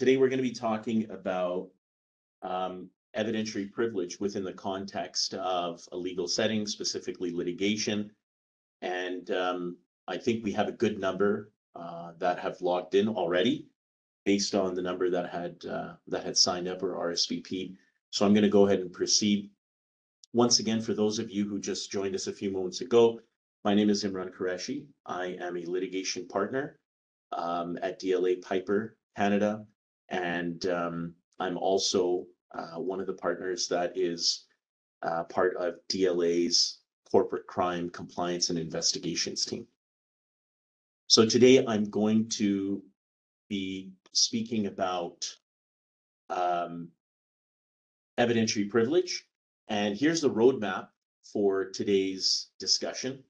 Today we're going to be talking about evidentiary privilege within the context of a legal setting, specifically litigation. And I think we have a good number that have logged in already, based on the number that had signed up or RSVP. So I'm going to go ahead and proceed. Once again, for those of you who just joined us a few moments ago, my name is Imran Qureshi. I am a litigation partner at DLA Piper Canada, and I'm also one of the partners that is part of DLA's corporate crime compliance and investigations team. So today I'm going to be speaking about evidentiary privilege, and here's the roadmap for today's discussion.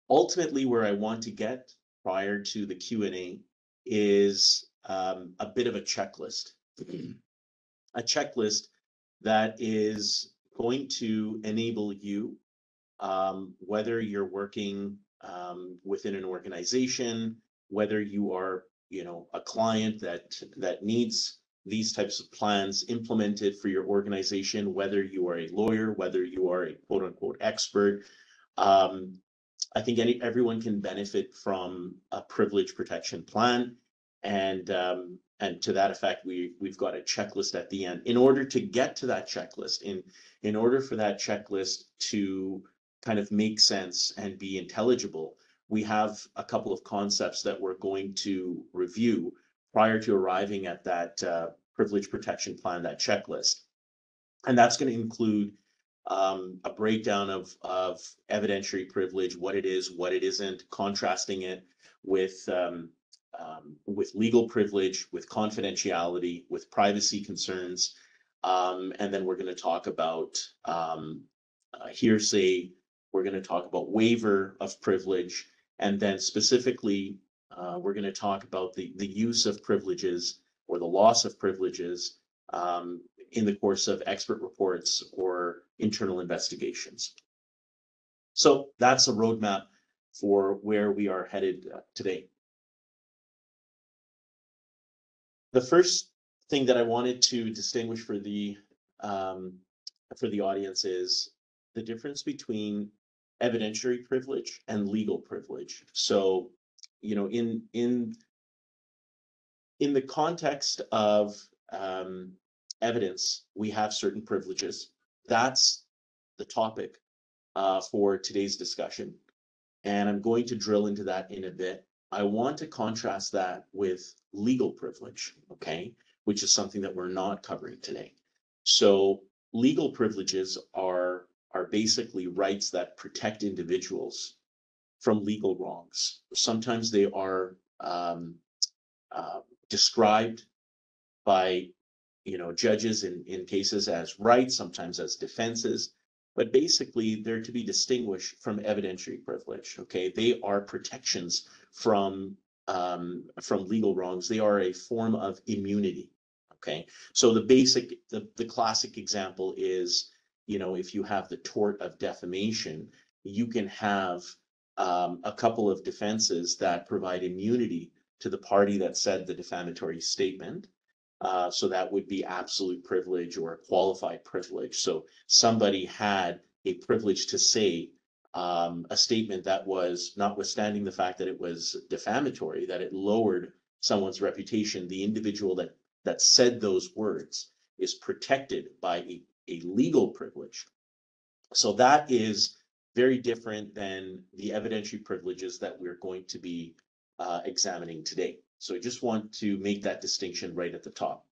Ultimately, where I want to get prior to the Q&A is a bit of a checklist. A checklist that is going to enable you, whether you're working within an organization, whether you are, a client that needs these types of plans implemented for your organization, whether you are a lawyer, whether you are a quote unquote expert. I think everyone can benefit from a privilege protection plan, and to that effect, we've got a checklist at the end. In order to get to that checklist, in order for that checklist to kind of make sense and be intelligible, we have a couple of concepts that we're going to review prior to arriving at that privilege protection plan, that checklist, and that's going to include a breakdown of evidentiary privilege, what it is, what it isn't, contrasting it with legal privilege, with confidentiality, with privacy concerns, and then we're going to talk about hearsay. We're going to talk about waiver of privilege, and then specifically, we're going to talk about the use of privileges or the loss of privileges in the course of expert reports or internal investigations. So that's a roadmap for where we are headed today. The first thing that I wanted to distinguish for the audience is the difference between evidentiary privilege and legal privilege. So, in the context of evidence, we have certain privileges. That's the topic for today's discussion, and I'm going to drill into that in a bit. I want to contrast that with legal privilege, okay, which is something that we're not covering today. So legal privileges are basically rights that protect individuals from legal wrongs. Sometimes they are described by judges in cases as rights, sometimes as defenses, but basically they're to be distinguished from evidentiary privilege. Okay, they are protections from legal wrongs. They are a form of immunity. Okay, so the classic example is, if you have the tort of defamation, you can have a couple of defenses that provide immunity to the party that said the defamatory statement. So that would be absolute privilege or qualified privilege. So somebody had a privilege to say a statement that was, notwithstanding the fact that it was defamatory, that it lowered someone's reputation, the individual that said those words is protected by a legal privilege. So that is very different than the evidentiary privileges that we're going to be examining today. So I just want to make that distinction right at the top.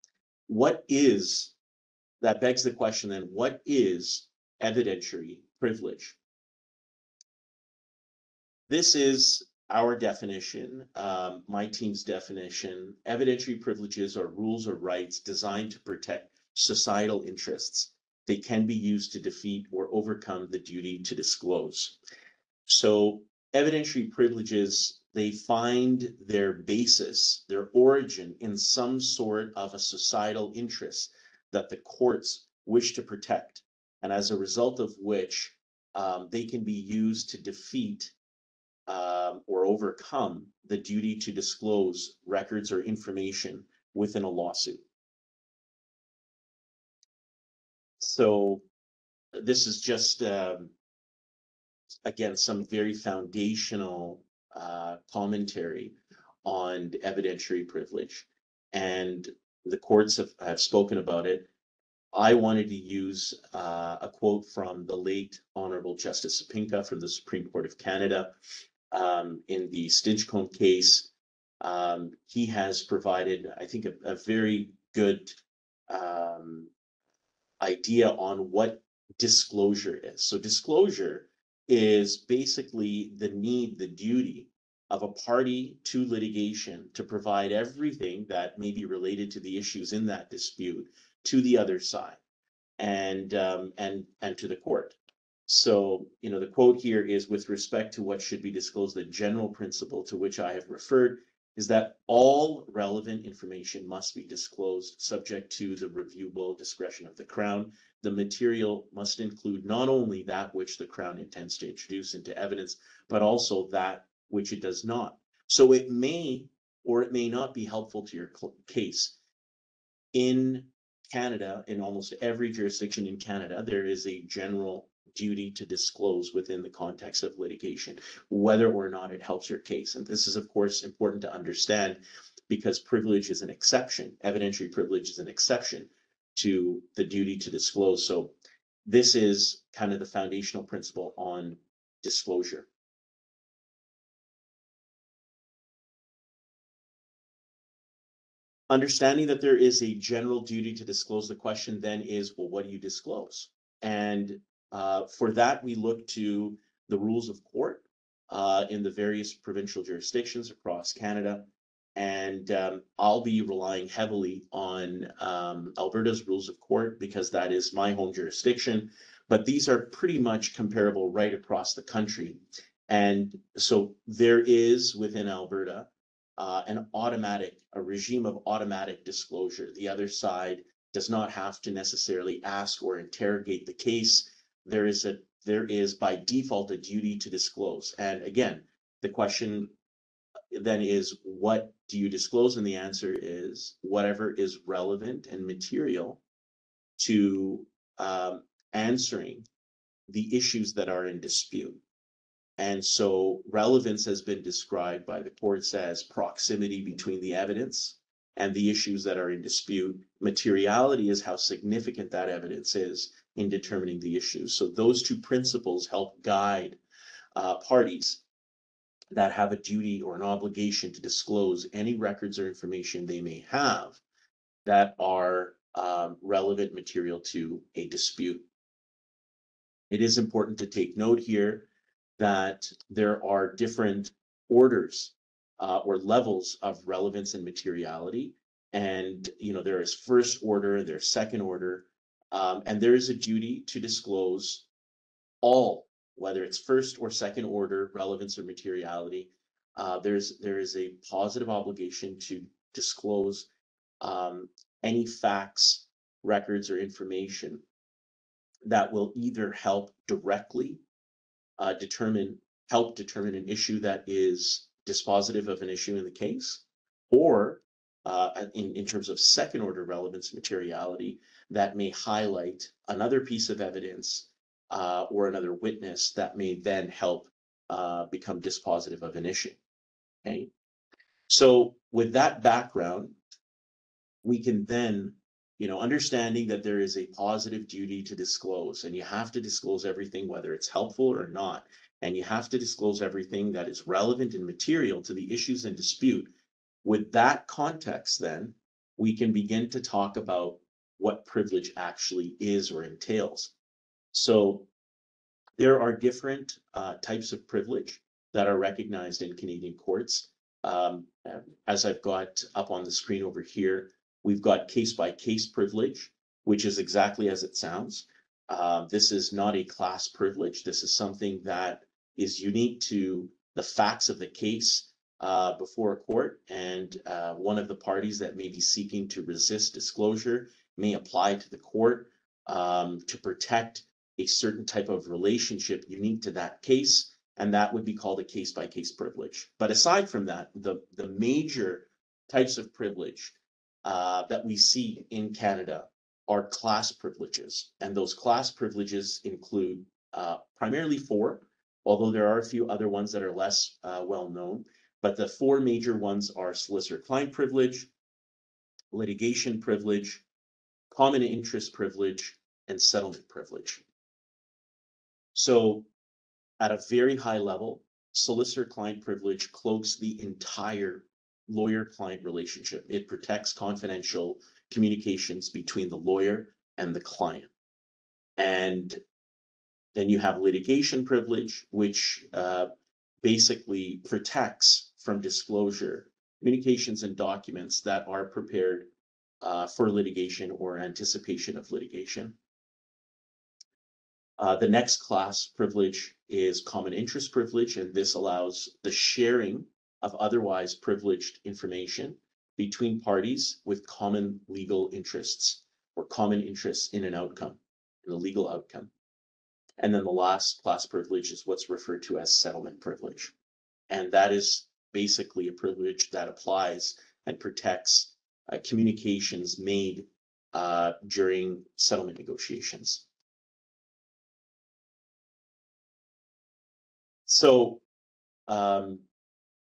That begs the question then, what is evidentiary privilege? This is our definition, my team's definition. Evidentiary privileges are rules or rights designed to protect societal interests. They can be used to defeat or overcome the duty to disclose. So evidentiary privileges, they find their basis, their origin in some sort of a societal interest that the courts wish to protect, and as a result of which they can be used to defeat or overcome the duty to disclose records or information within a lawsuit. So this is just, again, some very foundational commentary on evidentiary privilege. And the courts have spoken about it. I wanted to use a quote from the late Honorable Justice Sapinka from the Supreme Court of Canada in the Stinchcombe case. He has provided, I think, a very good idea on what disclosure is. So disclosure is basically the need, the duty of a party to litigation to provide everything that may be related to the issues in that dispute to the other side and to the court. So, the quote here is, with respect to what should be disclosed, the general principle to which I have referred is that all relevant information must be disclosed subject to the reviewable discretion of the Crown. The material must include not only that which the Crown intends to introduce into evidence, but also that which it does not. So it may or it may not be helpful to your case. In Canada, in almost every jurisdiction in Canada, there is a general duty to disclose within the context of litigation, whether or not it helps your case. And this is, of course, important to understand because privilege is an exception. Evidentiary privilege is an exception to the duty to disclose. So this is kind of the foundational principle on disclosure. Understanding that there is a general duty to disclose, the question then is, well, what do you disclose? And for that, we look to the rules of court in the various provincial jurisdictions across Canada. And I'll be relying heavily on Alberta's rules of court because that is my home jurisdiction. But these are pretty much comparable right across the country. And so there is within Alberta a regime of automatic disclosure. The other side does not have to necessarily ask or interrogate the case. There is by default a duty to disclose. And again, the question then is, what do you disclose? And the answer is whatever is relevant and material to answering the issues that are in dispute. And so relevance has been described by the courts as proximity between the evidence and the issues that are in dispute. Materiality is how significant that evidence is in determining the issues. So those two principles help guide parties that have a duty or an obligation to disclose any records or information they may have that are relevant material to a dispute. It is important to take note here that there are different orders or levels of relevance and materiality. And, there is first order, there's second order, and there is a duty to disclose all, whether it's first or second order relevance or materiality. There is a positive obligation to disclose any facts, records, or information that will either help directly help determine an issue that is dispositive of an issue in the case, or in terms of second order relevance materiality, that may highlight another piece of evidence or another witness that may then help become dispositive of an issue. Okay. So with that background, we can then, understanding that there is a positive duty to disclose, and you have to disclose everything, whether it's helpful or not, and you have to disclose everything that is relevant and material to the issues in dispute. With that context, then, we can begin to talk about what privilege actually is or entails. So there are different types of privilege that are recognized in Canadian courts. As I've got up on the screen over here, we've got case-by-case privilege, which is exactly as it sounds. This is not a class privilege. This is something that is unique to the facts of the case before a court, and one of the parties that may be seeking to resist disclosure may apply to the court to protect a certain type of relationship unique to that case, and that would be called a case-by-case privilege. But aside from that, the major types of privilege that we see in Canada are class privileges. And those class privileges include primarily four, although there are a few other ones that are less well known. But the four major ones are solicitor-client privilege, litigation privilege, common interest privilege, and settlement privilege. So at a very high level, solicitor-client privilege cloaks the entire lawyer-client relationship. It protects confidential communications between the lawyer and the client. And then you have litigation privilege, which basically protects from disclosure communications and documents that are prepared for litigation or anticipation of litigation. The next class privilege is common interest privilege, and this allows the sharing of otherwise privileged information between parties with common legal interests or common interests in an outcome, in a legal outcome. And then the last class privilege is what's referred to as settlement privilege. And that is basically a privilege that applies and protects communications made during settlement negotiations. So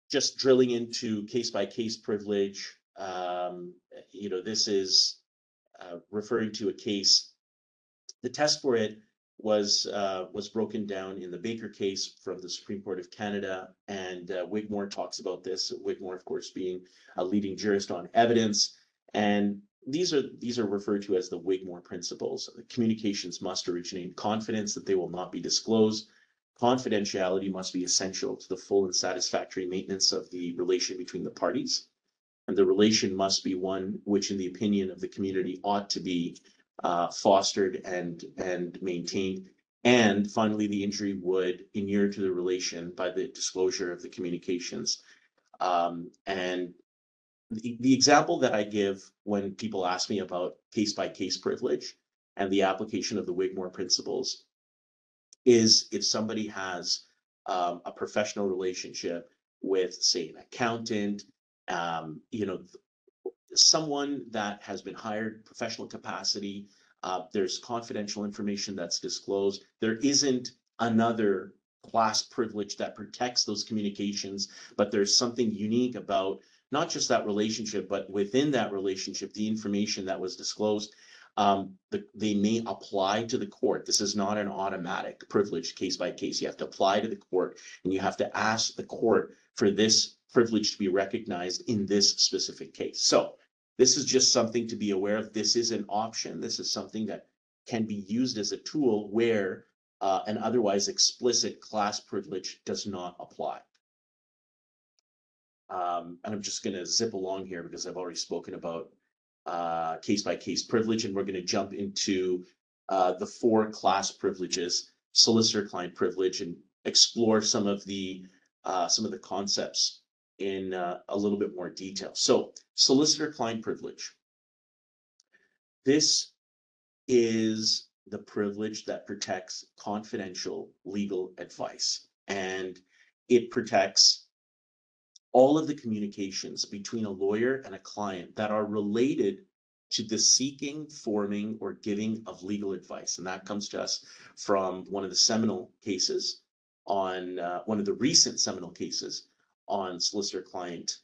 just drilling into case-by-case privilege, this is referring to a case. The test for it was broken down in the Baker case from the Supreme Court of Canada, and Wigmore talks about this. Wigmore, of course, being a leading jurist on evidence, and these are referred to as the Wigmore principles. The communications must originate in confidence that they will not be disclosed. Confidentiality must be essential to the full and satisfactory maintenance of the relation between the parties, and the relation must be one which, in the opinion of the community, ought to be fostered and maintained. And finally, the injury would inure to the relation by the disclosure of the communications. And the example that I give when people ask me about case-by-case privilege and the application of the Wigmore principles is if somebody has a professional relationship with, say, an accountant, someone that has been hired, professional capacity, there's confidential information that's disclosed. There isn't another class privilege that protects those communications, but there's something unique about not just that relationship, but within that relationship, the information that was disclosed, they may apply to the court. This is not an automatic privilege case by case. You have to apply to the court, and you have to ask the court for this privilege to be recognized in this specific case. So this is just something to be aware of. This is an option. This is something that can be used as a tool where an otherwise explicit class privilege does not apply. And I'm just going to zip along here because I've already spoken about case-by-case privilege, and we're going to jump into the four class privileges, solicitor-client privilege, and explore some of the concepts in a little bit more detail. So, solicitor-client privilege. This is the privilege that protects confidential legal advice, and it protects all of the communications between a lawyer and a client that are related to the seeking, forming, or giving of legal advice. And that comes to us from one of the seminal cases on one of the recent seminal cases on solicitor-client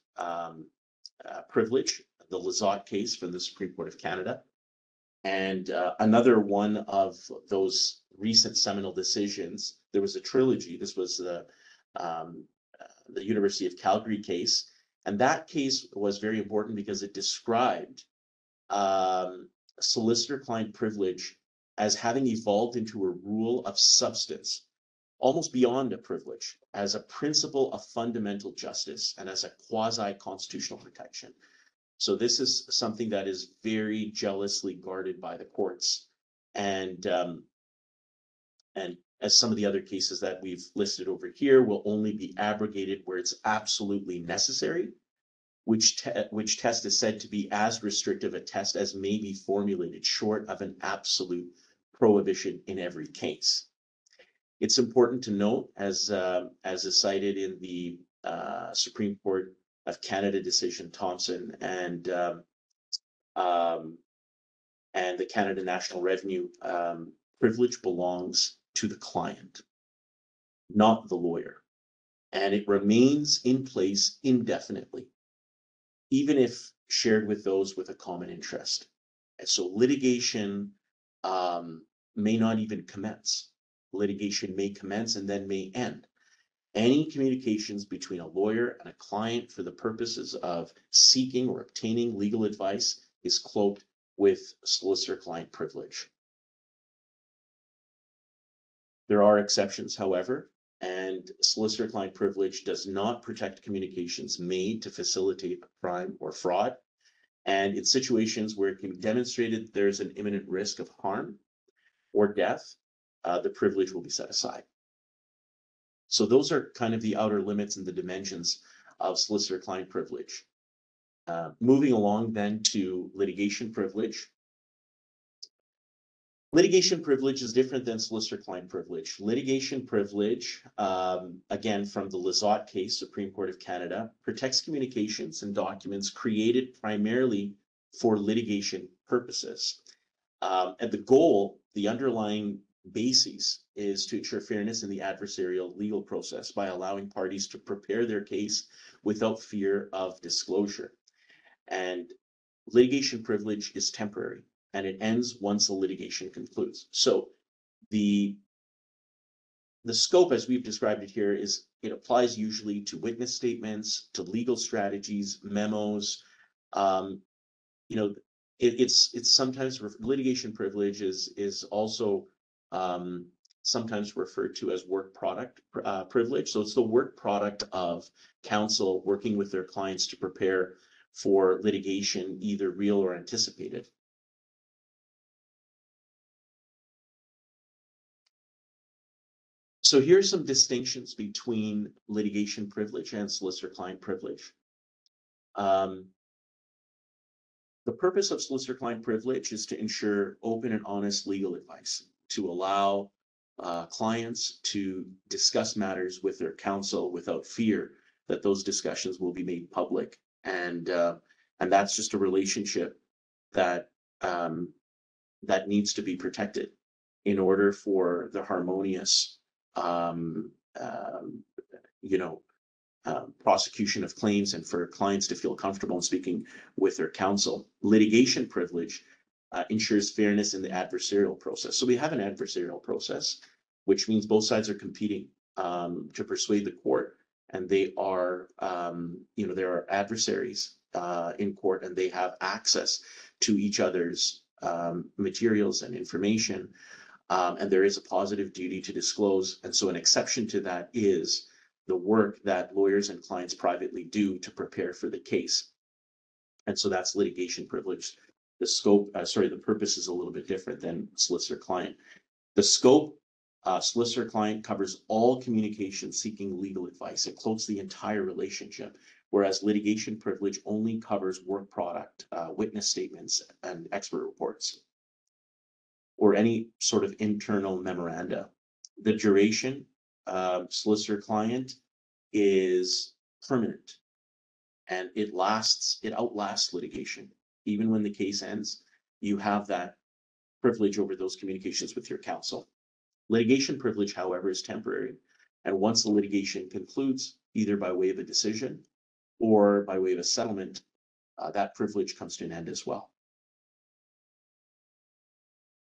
privilege, the Lizotte case from the Supreme Court of Canada. And another one of those recent seminal decisions, there was a trilogy. This was the University of Calgary case. And that case was very important because it described solicitor-client privilege as having evolved into a rule of substance, almost beyond a privilege, as a principle of fundamental justice and as a quasi-constitutional protection. So this is something that is very jealously guarded by the courts. And as some of the other cases that we've listed over here will only be abrogated where it's absolutely necessary, which test is said to be as restrictive a test as may be formulated short of an absolute prohibition in every case. It's important to note, as is cited in the Supreme Court of Canada decision Thompson and and the Canada National Revenue privilege belongs to the client, not the lawyer. And it remains in place indefinitely, even if shared with those with a common interest. And so litigation may not even commence. Litigation may commence and then may end. Any communications between a lawyer and a client for the purposes of seeking or obtaining legal advice is cloaked with solicitor-client privilege. There are exceptions, however, and solicitor-client privilege does not protect communications made to facilitate a crime or fraud. And in situations where it can be demonstrated there's an imminent risk of harm or death, the privilege will be set aside. So those are kind of the outer limits and the dimensions of solicitor-client privilege. Moving along then to litigation privilege. Litigation privilege is different than solicitor-client privilege. Litigation privilege, again, from the Lizotte case, Supreme Court of Canada, protects communications and documents created primarily for litigation purposes. And the goal, the underlying basis, is to ensure fairness in the adversarial legal process by allowing parties to prepare their case without fear of disclosure. And litigation privilege is temporary, and it ends once the litigation concludes. So the scope, as we've described it here, is it applies usually to witness statements, to legal strategies, memos. It's sometimes litigation privilege is also sometimes referred to as work product privilege. So it's the work product of counsel working with their clients to prepare for litigation, either real or anticipated. So here's some distinctions between litigation privilege and solicitor-client privilege. The purpose of solicitor-client privilege is to ensure open and honest legal advice, to allow clients to discuss matters with their counsel without fear that those discussions will be made public. And that's just a relationship that that needs to be protected in order for the harmonious prosecution of claims and for clients to feel comfortable in speaking with their counsel. Litigation privilege ensures fairness in the adversarial process. So we have an adversarial process, which means both sides are competing to persuade the court, and they are, there are adversaries in court, and they have access to each other's materials and information, and there is a positive duty to disclose. And so an exception to that is the work that lawyers and clients privately do to prepare for the case. And so that's litigation privilege. The scope, the purpose is a little bit different than solicitor-client. The scope, solicitor-client covers all communication seeking legal advice. It cloaks the entire relationship, whereas litigation privilege only covers work product, witness statements, and expert reports, or any sort of internal memoranda. The duration, solicitor-client, is permanent, and it outlasts litigation. Even when the case ends, you have that privilege over those communications with your counsel. Litigation privilege, however, is temporary, and once the litigation concludes, either by way of a decision or by way of a settlement, that privilege comes to an end as well.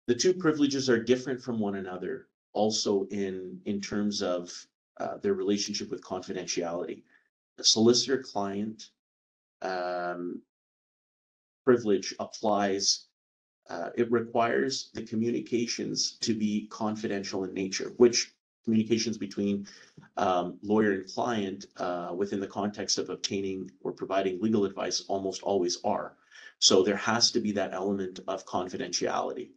The two privileges are different from one another also in terms of their relationship with confidentiality. The solicitor-client privilege applies, it requires the communications to be confidential in nature, which communications between lawyer and client within the context of obtaining or providing legal advice almost always are. So there has to be that element of confidentiality.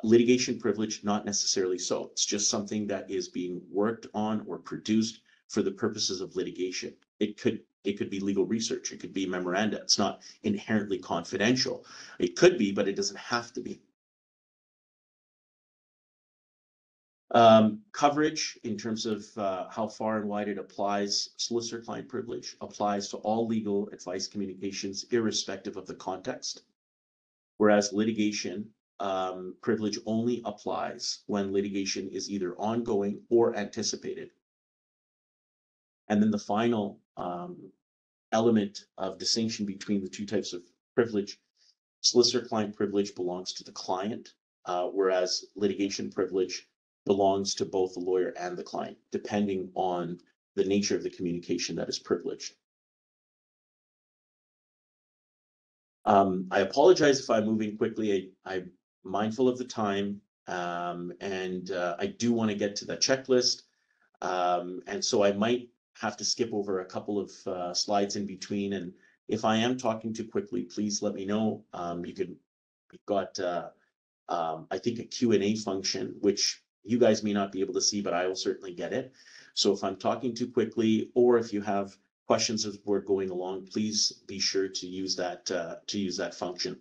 Litigation privilege, not necessarily so. It's just something that is being worked on or produced for the purposes of litigation. It could be legal research. It could be memoranda. It's not inherently confidential. It could be, but it doesn't have to be. Coverage in terms of how far and wide it applies, solicitor-client privilege applies to all legal advice communications, irrespective of the context. whereas litigation privilege only applies when litigation is either ongoing or anticipated. And then the final element of distinction between the two types of privilege, solicitor-client privilege belongs to the client, whereas litigation privilege belongs to both the lawyer and the client, depending on the nature of the communication that is privileged. I apologize if I'm moving quickly. I'm mindful of the time, and I do want to get to the checklist. And so I might have to skip over a couple of slides in between. And if I am talking too quickly, please let me know. We've got, I think, a Q&A function, which you guys may not be able to see, but I will certainly get it. So if I'm talking too quickly, or if you have questions as we're going along, please be sure to use that function.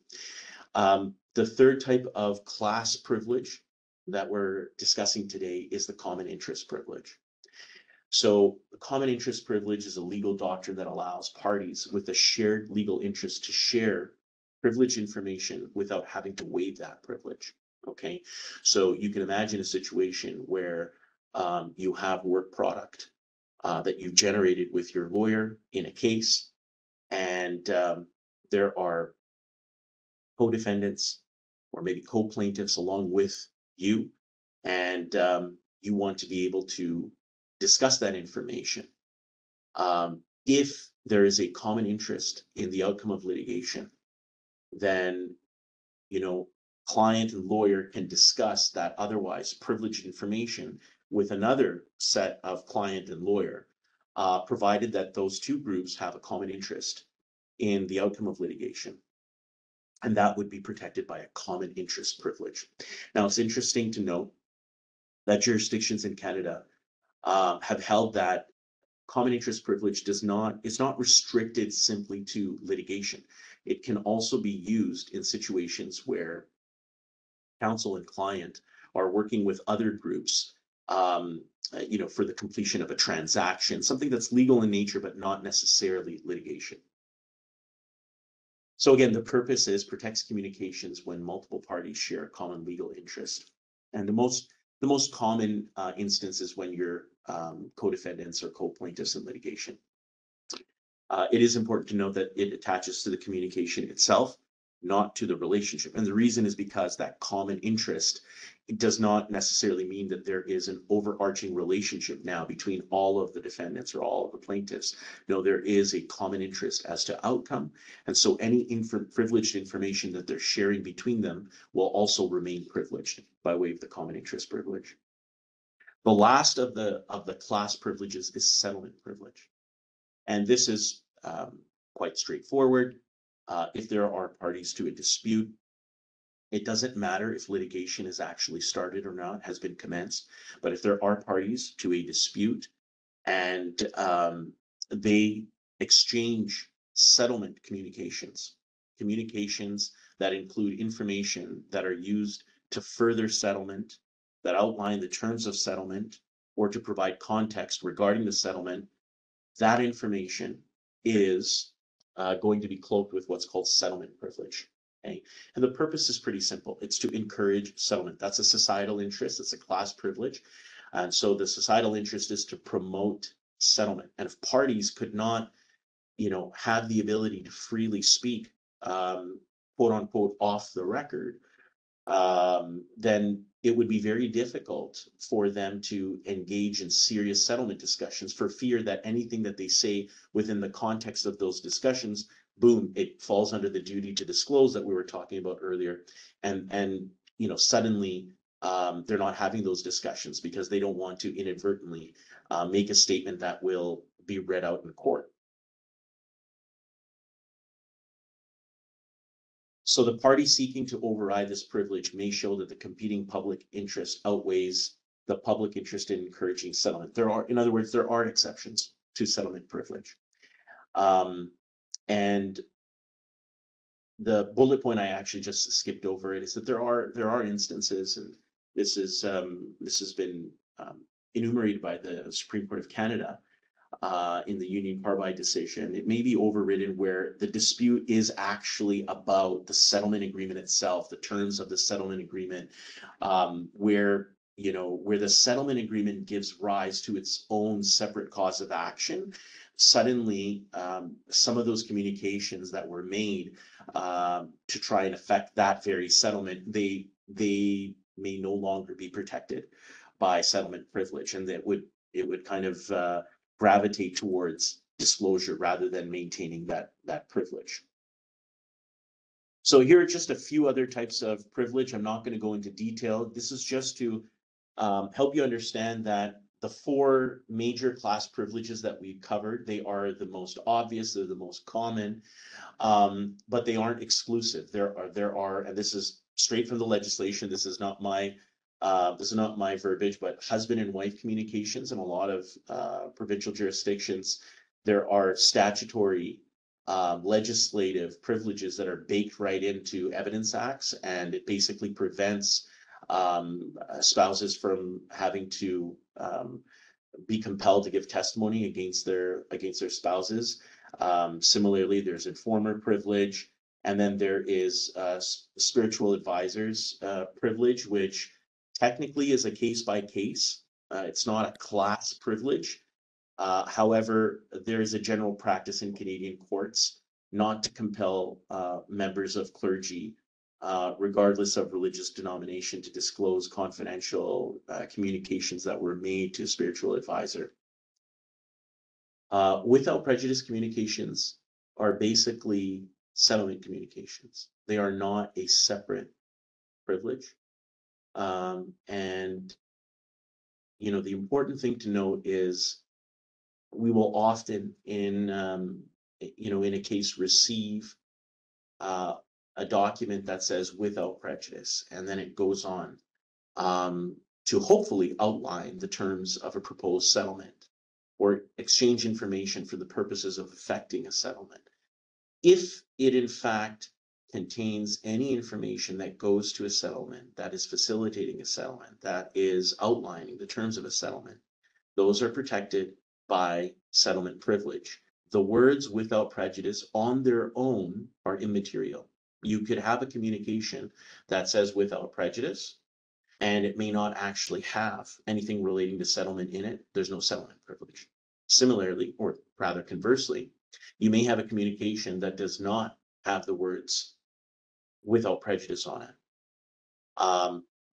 The third type of class privilege that we're discussing today is the common interest privilege. So the common interest privilege is a legal doctrine that allows parties with a shared legal interest to share privileged information without having to waive that privilege. Okay, so you can imagine a situation where you have work product that you've generated with your lawyer in a case, and there are co-defendants or maybe co-plaintiffs along with you, and you want to be able to discuss that information. If there is a common interest in the outcome of litigation, then, client and lawyer can discuss that otherwise privileged information with another set of client and lawyer, provided that those two groups have a common interest in the outcome of litigation. And that would be protected by a common interest privilege. Now, it's interesting to note that jurisdictions in Canada have held that common interest privilege is not restricted simply to litigation. It can also be used in situations where counsel and client are working with other groups, for the completion of a transaction, something that's legal in nature, but not necessarily litigation. So again, the purpose is protects communications when multiple parties share a common legal interest. And the most common instance is when you're co-defendants or co-plaintiffs in litigation. It is important to note that it attaches to the communication itself, not to the relationship. And the reason is because that common interest, it does not necessarily mean that there is an overarching relationship now between all of the defendants or all of the plaintiffs. No, there is a common interest as to outcome. And so any privileged information that they're sharing between them will also remain privileged by way of the common interest privilege. The last of the class privileges is settlement privilege. And this is quite straightforward. If there are parties to a dispute, it doesn't matter if litigation is actually started or not, has been commenced. But if there are parties to a dispute and they exchange settlement communications that include information that are used to further settlement, that outline the terms of settlement, or to provide context regarding the settlement, that information is going to be cloaked with what's called settlement privilege. Okay? And the purpose is pretty simple. It's to encourage settlement. That's a societal interest. It's a class privilege. And so the societal interest is to promote settlement. And if parties could not, have the ability to freely speak, quote unquote, off the record, then it would be very difficult for them to engage in serious settlement discussions for fear that anything that they say within the context of those discussions, boom, it falls under the duty to disclose that we were talking about earlier. And suddenly they're not having those discussions because they don't want to inadvertently make a statement that will be read out in court. So the party seeking to override this privilege may show that the competing public interest outweighs the public interest in encouraging settlement. In other words, there are exceptions to settlement privilege. And the bullet point I actually just skipped over it is that there are instances, and this has been enumerated by the Supreme Court of Canada, in the Union Carbide decision. It may be overridden where the dispute is actually about the settlement agreement itself, the terms of the settlement agreement, where where the settlement agreement gives rise to its own separate cause of action. Suddenly, some of those communications that were made to try and affect that very settlement, they may no longer be protected by settlement privilege, and it would kind of gravitate towards disclosure rather than maintaining that privilege. So here are just a few other types of privilege. I'm not going to go into detail. This is just to help you understand that the four major class privileges that we've covered, they are the most obvious, they're the most common, but they aren't exclusive. There are, and this is straight from the legislation. This is not my verbiage, but husband and wife communications in a lot of provincial jurisdictions. There are statutory legislative privileges that are baked right into evidence acts, and it basically prevents spouses from having to be compelled to give testimony against their spouses. Similarly, there's informer privilege, and then there is spiritual advisors privilege, which technically is a case by case. It's not a class privilege. However, there is a general practice in Canadian courts not to compel members of clergy, regardless of religious denomination, to disclose confidential communications that were made to a spiritual advisor. Without prejudice communications are basically settlement communications. They are not a separate privilege. And the important thing to note is we will often in a case receive a document that says without prejudice, and then it goes on to hopefully outline the terms of a proposed settlement or exchange information for the purposes of effecting a settlement. If it in fact contains any information that goes to a settlement, that is facilitating a settlement, that is outlining the terms of a settlement, those are protected by settlement privilege. The words without prejudice on their own are immaterial. You could have a communication that says without prejudice, and it may not actually have anything relating to settlement in it. There's no settlement privilege. Similarly, or rather conversely, you may have a communication that does not have the words without prejudice on it,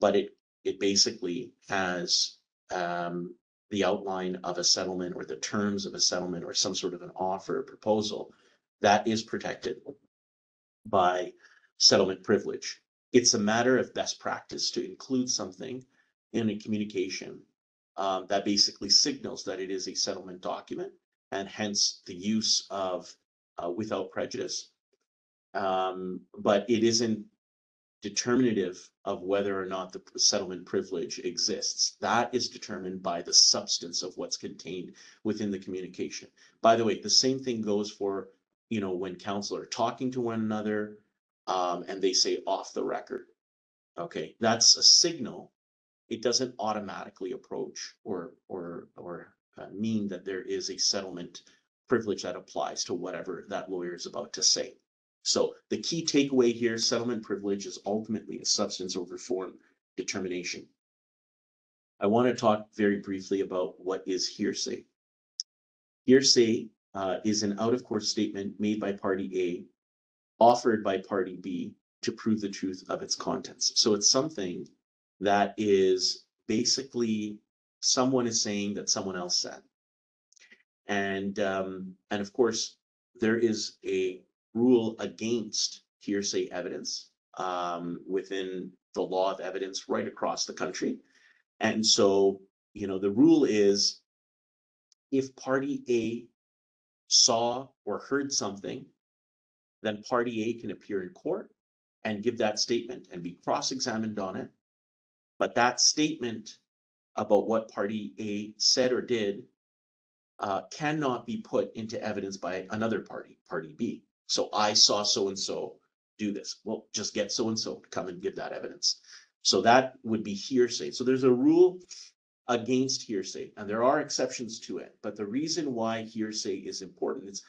but it basically has the outline of a settlement or the terms of a settlement or some sort of an offer or proposal that is protected by settlement privilege. It's a matter of best practice to include something in a communication that basically signals that it is a settlement document, and hence the use of without prejudice. But it isn't determinative of whether or not the settlement privilege exists. That is determined by the substance of what's contained within the communication. By the way, the same thing goes for, when counsel are talking to one another and they say off the record. Okay, that's a signal. It doesn't automatically approach or mean that there is a settlement privilege that applies to whatever that lawyer is about to say. So the key takeaway here, settlement privilege is ultimately a substance over form determination. I want to talk very briefly about what is hearsay. Hearsay is an out-of-court statement made by party A, offered by party B to prove the truth of its contents. So it's something that is basically someone is saying that someone else said. And of course, there is a rule against hearsay evidence within the law of evidence right across the country. And so, the rule is if party A saw or heard something, then party A can appear in court and give that statement and be cross-examined on it. But that statement about what party A said or did cannot be put into evidence by another party, party B. So I saw so-and-so do this. Well, just get so-and-so to come and give that evidence. So that would be hearsay. So there's a rule against hearsay, and there are exceptions to it. But the reason why hearsay is important,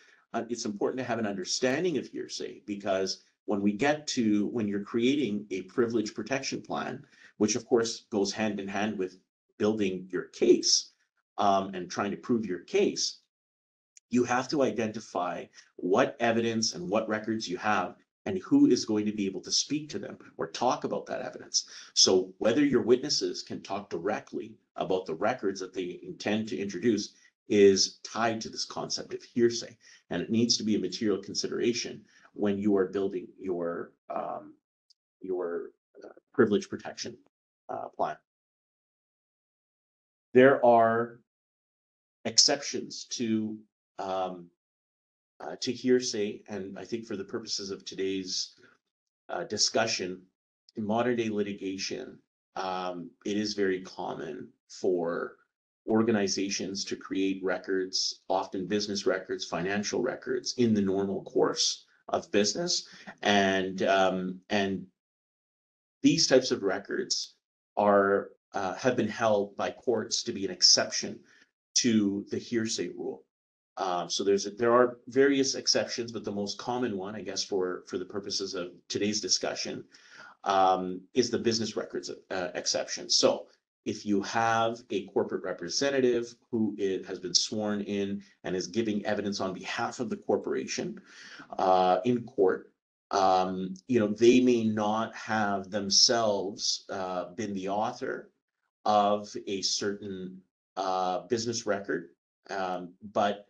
it's important to have an understanding of hearsay, because when you're creating a privilege protection plan, which of course goes hand in hand with building your case and trying to prove your case, you have to identify what evidence and what records you have and who is going to be able to speak to them or talk about that evidence. So whether your witnesses can talk directly about the records that they intend to introduce is tied to this concept of hearsay, and it needs to be a material consideration when you are building your privilege protection plan. There are exceptions to hearsay, and I think for the purposes of today's discussion, in modern day litigation, it is very common for organizations to create records, often business records, financial records, in the normal course of business, and these types of records are have been held by courts to be an exception to the hearsay rule. So there are various exceptions, but the most common one, I guess, for the purposes of today's discussion, is the business records exception. So if you have a corporate representative who has been sworn in and is giving evidence on behalf of the corporation in court, they may not have themselves been the author of a certain business record, but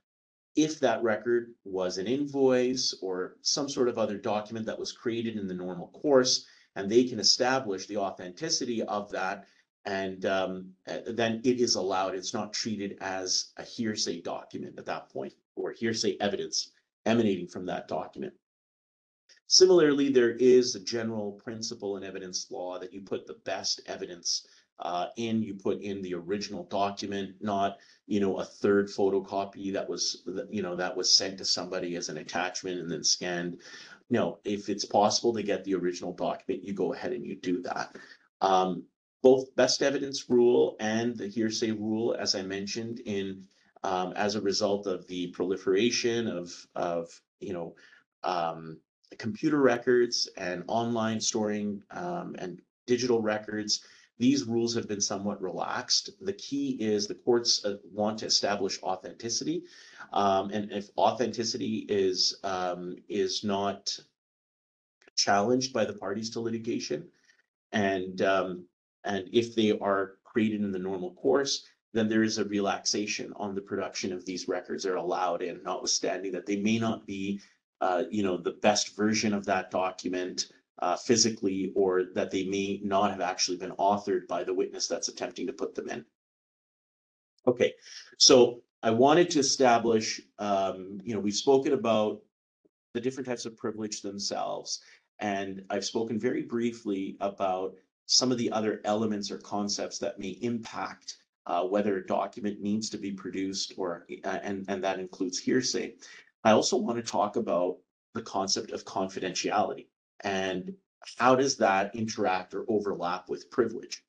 if that record was an invoice or some sort of other document that was created in the normal course, and they can establish the authenticity of that, and then it is allowed. It's not treated as a hearsay document at that point, or hearsay evidence emanating from that document. Similarly, there is a general principle in evidence law that you put the best evidence you put in the original document, not a third photocopy that was sent to somebody as an attachment and then scanned. No, if it's possible to get the original document, you go ahead and you do that. Both best evidence rule and the hearsay rule, as I mentioned, as a result of the proliferation of computer records and online storing and digital records, these rules have been somewhat relaxed. The key is the courts want to establish authenticity, and if authenticity is not challenged by the parties to litigation, and if they are created in the normal course, then there is a relaxation on the production of these records. They're allowed in, notwithstanding that they may not be the best version of that document physically, or that they may not have actually been authored by the witness that's attempting to put them in. Okay, so I wanted to establish, we've spoken about the different types of privilege themselves, and I've spoken very briefly about some of the other elements or concepts that may impact whether a document needs to be produced, and that includes hearsay. I also want to talk about the concept of confidentiality and how does that interact or overlap with privilege.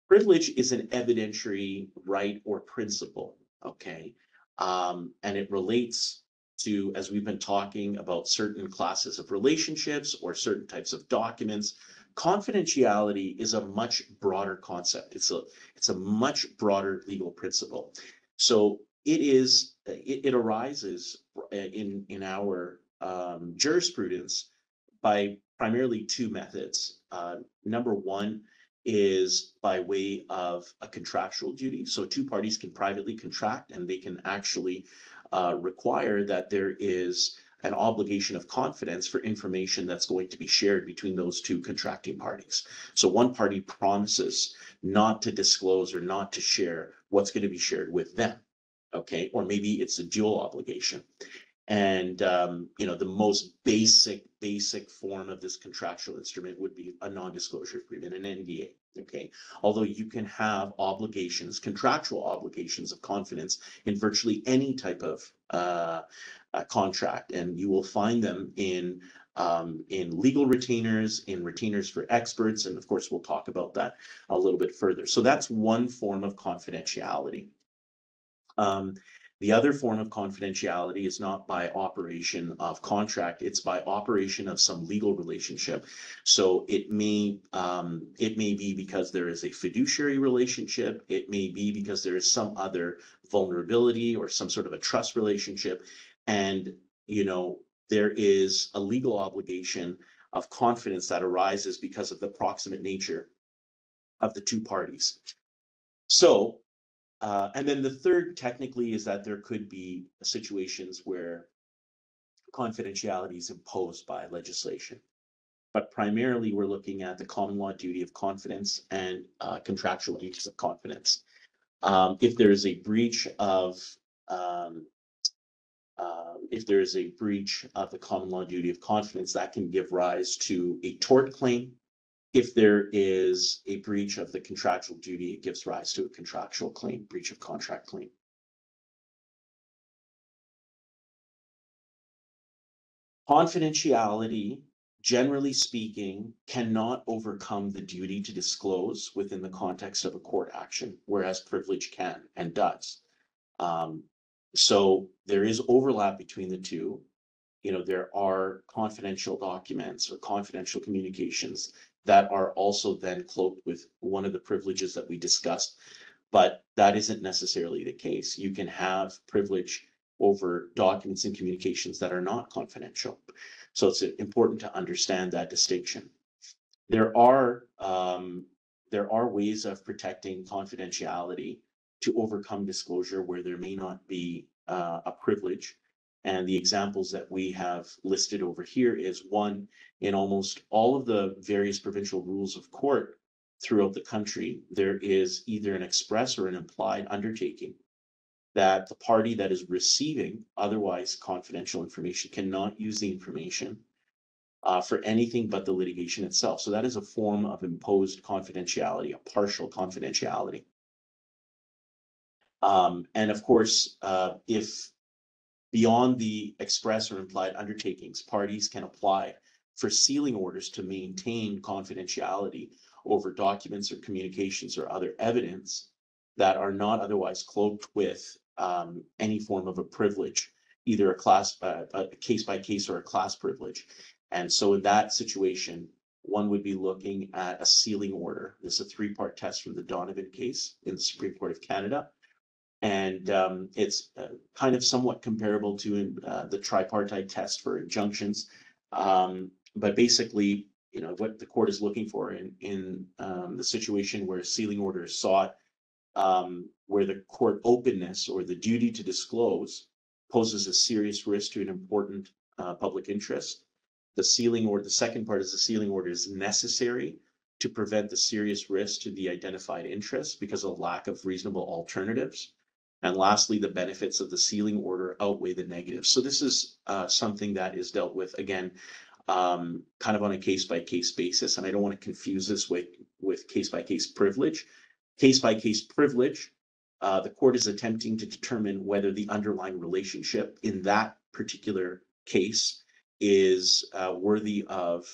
Privilege is an evidentiary right or principle, okay? And it relates to, as we've been talking about, certain classes of relationships or certain types of documents. Confidentiality is a much broader concept. It's a much broader legal principle. So it arises in our jurisprudence by primarily two methods. Number one is by way of a contractual duty. So two parties can privately contract, and they can actually require that there is an obligation of confidence for information that's going to be shared between those two contracting parties. So one party promises not to disclose or not to share what's going to be shared with them. Okay, or maybe it's a dual obligation. And the most basic form of this contractual instrument would be a non-disclosure agreement, an NDA. Okay, although you can have obligations, contractual obligations of confidence in virtually any type of contract, and you will find them in in legal retainers, in retainers for experts, and of course, we'll talk about that a little bit further. So that's one form of confidentiality. The other form of confidentiality is not by operation of contract, it's by operation of some legal relationship. So it may be because there is a fiduciary relationship, it may be because there is some other vulnerability or some sort of a trust relationship, and there is a legal obligation of confidence that arises because of the proximate nature of the two parties. So and then the third technically is that there could be situations where confidentiality is imposed by legislation. But primarily we're looking at the common law duty of confidence and contractual duties of confidence. If there is a breach of the common law duty of confidence, that can give rise to a tort claim. If there is a breach of the contractual duty, it gives rise to a contractual claim, breach of contract claim. Confidentiality, generally speaking, cannot overcome the duty to disclose within the context of a court action, whereas privilege can and does. So there is overlap between the two. There are confidential documents or confidential communications that are also then cloaked with one of the privileges that we discussed, but that isn't necessarily the case. You can have privilege over documents and communications that are not confidential. So it's important to understand that distinction. There are ways of protecting confidentiality to overcome disclosure where there may not be a privilege. And the examples that we have listed over here is one, in almost all of the various provincial rules of court throughout the country, there is either an express or an implied undertaking that the party that is receiving otherwise confidential information cannot use the information for anything but the litigation itself. So that is a form of imposed confidentiality, a partial confidentiality. And of course, if beyond the express or implied undertakings, parties can apply for sealing orders to maintain confidentiality over documents or communications or other evidence that are not otherwise cloaked with any form of a privilege, either a case by case or a class privilege. And so in that situation, one would be looking at a sealing order. This is a three-part test from the Donovan case in the Supreme Court of Canada. And it's kind of somewhat comparable to the tripartite test for injunctions. But basically, what the court is looking for in the situation where a sealing order is sought, where the court openness or the duty to disclose poses a serious risk to an important public interest. The second part is the sealing order is necessary to prevent the serious risk to the identified interest because of lack of reasonable alternatives. And lastly, the benefits of the sealing order outweigh the negatives. So this is something that is dealt with, again, kind of on a case-by-case basis. And I don't want to confuse this with case-by-case privilege. Case-by-case privilege, the court is attempting to determine whether the underlying relationship in that particular case is worthy of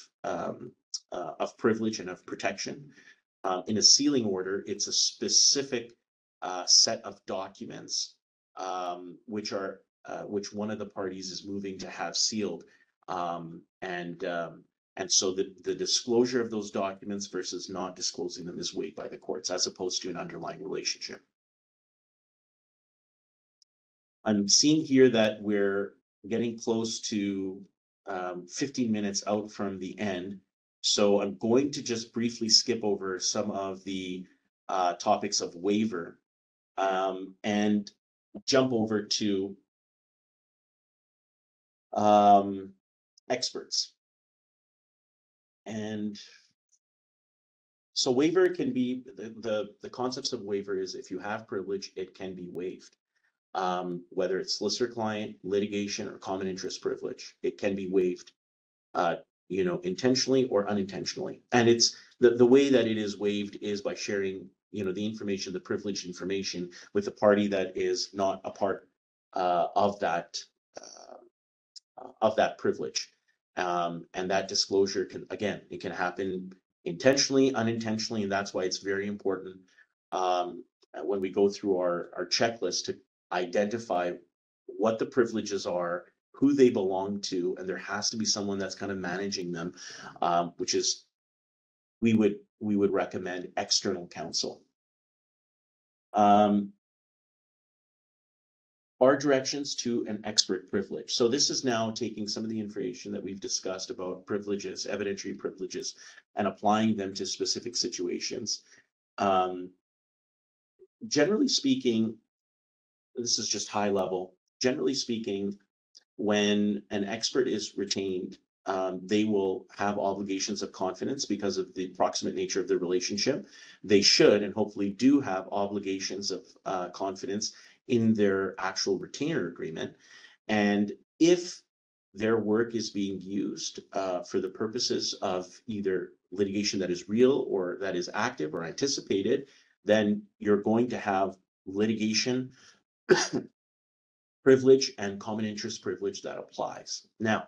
privilege and of protection. In a sealing order, it's a specific set of documents which one of the parties is moving to have sealed, and so the disclosure of those documents versus not disclosing them is weighed by the courts as opposed to an underlying relationship. I'm seeing here that we're getting close to 15 minutes out from the end, so I'm going to just briefly skip over some of the topics of waiver and jump over to experts. And so waiver can be, the concepts of waiver is if you have privilege, it can be waived. Whether it's solicitor-client, litigation, or common interest privilege, it can be waived, intentionally or unintentionally. And it's the way that it is waived is by sharing the information, the privileged information, with a party that is not a part of that privilege. And that disclosure can, again, it can happen intentionally, unintentionally, and that's why it's very important when we go through our checklist to identify what the privileges are, who they belong to, and there has to be someone that's kind of managing them, which is we would recommend external counsel. Our directions to an expert privilege. So this is now taking some of the information that we've discussed about privileges, evidentiary privileges, and applying them to specific situations. Generally speaking, this is just high level. Generally speaking, when an expert is retained, they will have obligations of confidence because of the proximate nature of the relationship. They should, and hopefully do, have obligations of confidence in their actual retainer agreement. And if their work is being used for the purposes of either litigation that is real or that is active or anticipated, then you're going to have litigation privilege and common interest privilege that applies. Now,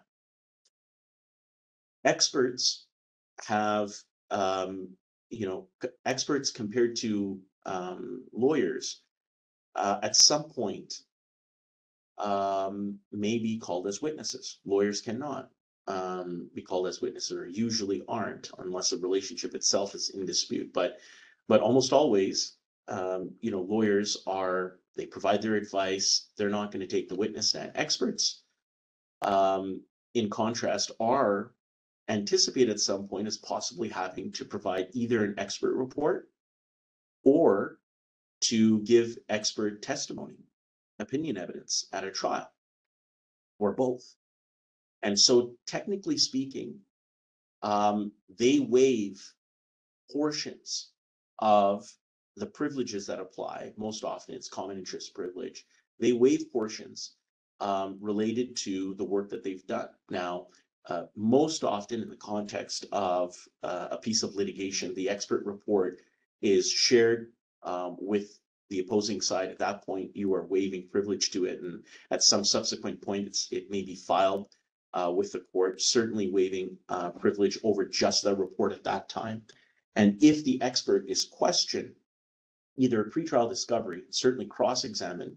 experts have, experts compared to lawyers at some point may be called as witnesses. Lawyers cannot be called as witnesses, or usually aren't, unless the relationship itself is in dispute. But almost always, lawyers they provide their advice. They're not going to take the witness stand. Experts, in contrast, are anticipated at some point as possibly having to provide either an expert report or to give expert testimony, opinion evidence at a trial, or both. And so, technically speaking, they waive portions of the privileges that apply. Most often it's common interest privilege. They waive portions related to the work that they've done. Now, most often in the context of a piece of litigation, the expert report is shared with the opposing side. At that point, you are waiving privilege to it, and at some subsequent point, it may be filed with the court, certainly waiving privilege over just the report at that time. And if the expert is questioned, either pretrial discovery, certainly cross-examined,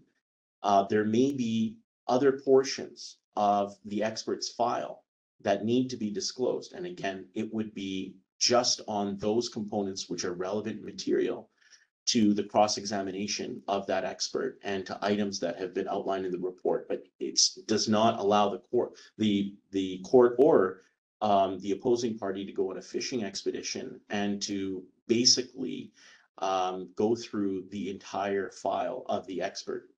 there may be other portions of the expert's file that need to be disclosed. And again, it would be just on those components which are relevant material to the cross-examination of that expert and to items that have been outlined in the report. But it does not allow the court or the opposing party to go on a fishing expedition and to basically go through the entire file of the expert.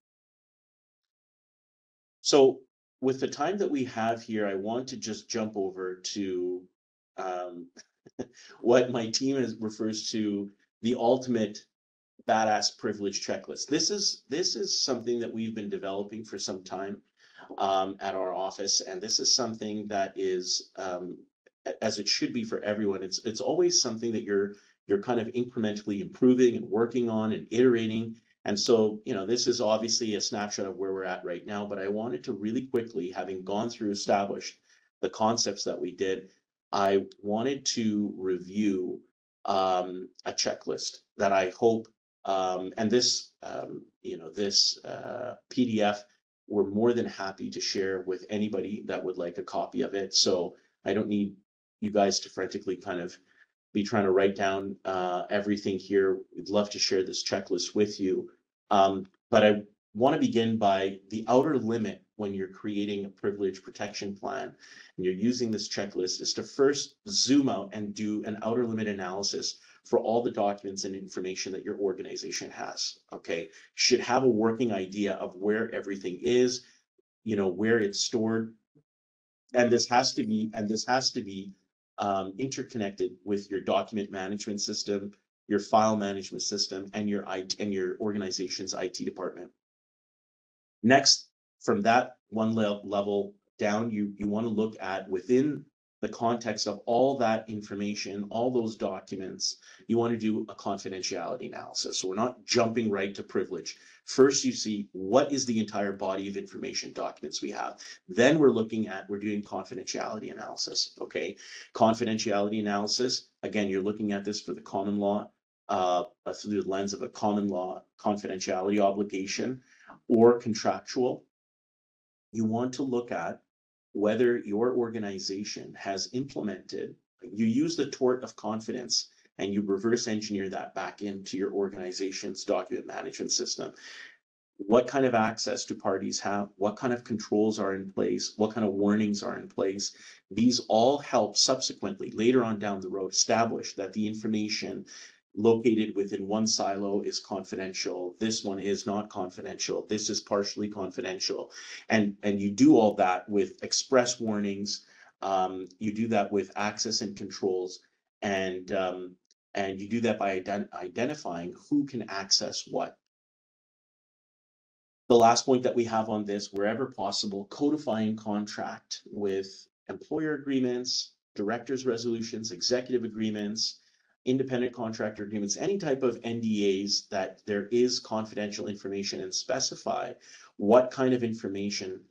So with the time that we have here, I want to just jump over to what my team refers to the ultimate badass privilege checklist. This is something that we've been developing for some time at our office, and this is something that is, as it should be for everyone, it's always something that you're kind of incrementally improving and working on and iterating. And so, this is obviously a snapshot of where we're at right now, but I wanted to really quickly, having gone through, established the concepts that we did, I wanted to review a checklist that I hope, and this, this PDF, we're more than happy to share with anybody that would like a copy of it. So I don't need you guys to frantically kind of be trying to write down everything here. We'd love to share this checklist with you. But I want to begin by the outer limit when you're creating a privilege protection plan and you're using this checklist is to first zoom out and do an outer limit analysis for all the documents and information that your organization has. Okay, you should have a working idea of where everything is, where it's stored, and this has to be interconnected with your document management system, your file management system, and your organization's IT department. Next, from that one level down, you want to look at within the context of all that information, all those documents, you want to do a confidentiality analysis. So we're not jumping right to privilege. First, you see what is the entire body of information documents we have. Then we're doing confidentiality analysis, okay? Confidentiality analysis, again, you're looking at this for the common law, through the lens of a common law confidentiality obligation or contractual. You want to look at whether your organization has implemented, you use the tort of confidence and you reverse engineer that back into your organization's document management system. What kind of access do parties have? What kind of controls are in place? What kind of warnings are in place? These all help subsequently, later on down the road, establish that the information located within one silo is confidential. This one is not confidential. This is partially confidential. And you do all that with express warnings. You do that with access and controls. And you do that by identifying who can access what. The last point that we have on this, wherever possible, codifying contract with employer agreements, directors' resolutions, executive agreements, independent contractor agreements, any type of NDAs that there is confidential information, and specify what kind of information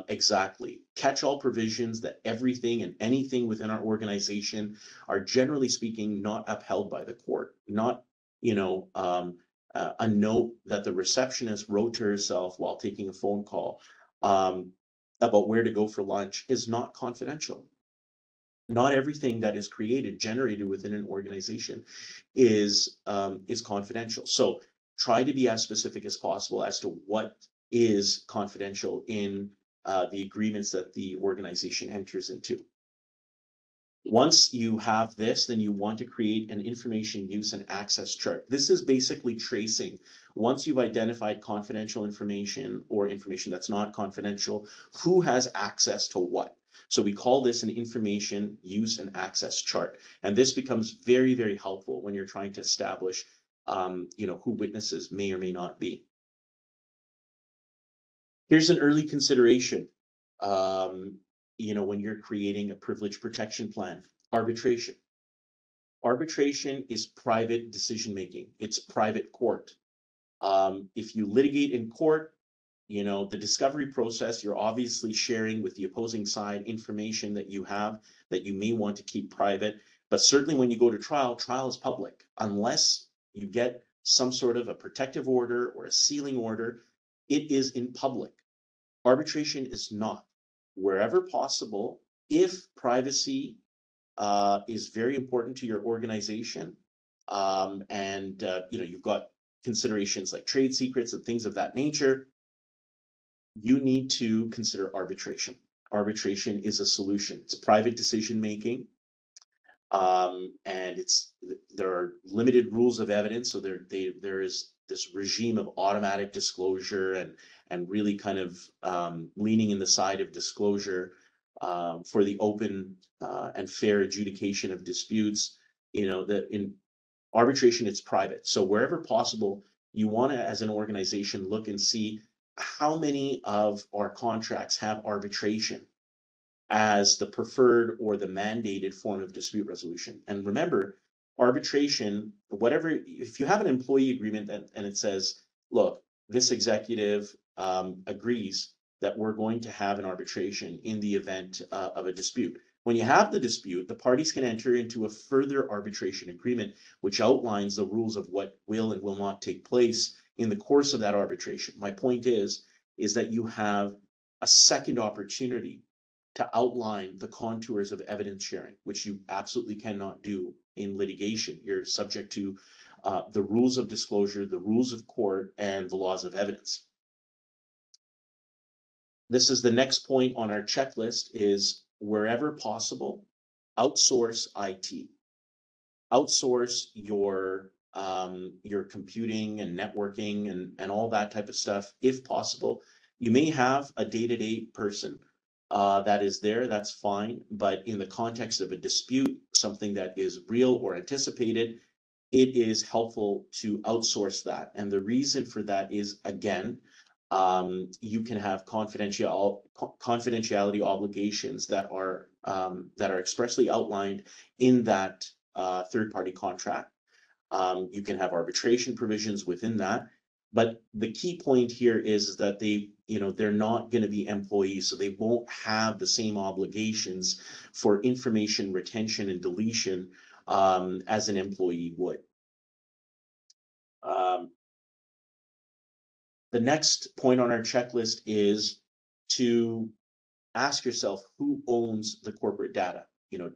exactly. Catch-all provisions that everything and anything within our organization are, generally speaking, not upheld by the court, not, a note that the receptionist wrote to herself while taking a phone call about where to go for lunch is not confidential. Not everything that is generated within an organization is confidential. So try to be as specific as possible as to what is confidential in the agreements that the organization enters into. Once you have this, then you want to create an information use and access chart. This is basically tracing. Once you've identified confidential information or information that's not confidential, who has access to what? So we call this an information use and access chart. And this becomes very, very helpful when you're trying to establish, who witnesses may or may not be. Here's an early consideration. When you're creating a privilege protection plan, arbitration. Arbitration is private decision-making. It's private court. If you litigate in court, the discovery process, you're obviously sharing with the opposing side information that you have that you may want to keep private. But certainly when you go to trial, trial is public. Unless you get some sort of a protective order or a sealing order, it is in public. Arbitration is not. Wherever possible, if privacy is very important to your organization, and you've got considerations like trade secrets and things of that nature, you need to consider arbitration. Arbitration is a solution. It's private decision making, and there are limited rules of evidence. So there is this regime of automatic disclosure and really kind of leaning in the side of disclosure for the open and fair adjudication of disputes. That in arbitration, it's private. So wherever possible, you want to, as an organization, look and see how many of our contracts have arbitration as the preferred or the mandated form of dispute resolution. And remember, arbitration, if you have an employee agreement and it says, look, this executive agrees that we're going to have an arbitration in the event of a dispute. When you have the dispute, the parties can enter into a further arbitration agreement, which outlines the rules of what will and will not take place in the course of that arbitration. My point is that you have a second opportunity to outline the contours of evidence sharing, which you absolutely cannot do in litigation. You're subject to the rules of disclosure, the rules of court, and the laws of evidence. This is the next point on our checklist: is wherever possible, outsource IT. Outsource your computing and networking and all that type of stuff if possible. You may have a day-to-day person that is there, that's fine. But in the context of a dispute, something that is real or anticipated, it is helpful to outsource that. And the reason for that is, again, You can have confidentiality obligations that are expressly outlined in that third-party contract. You can have arbitration provisions within that. But the key point here is that they're not going to be employees, so they won't have the same obligations for information retention and deletion as an employee would. The next point on our checklist is to ask yourself who owns the corporate data.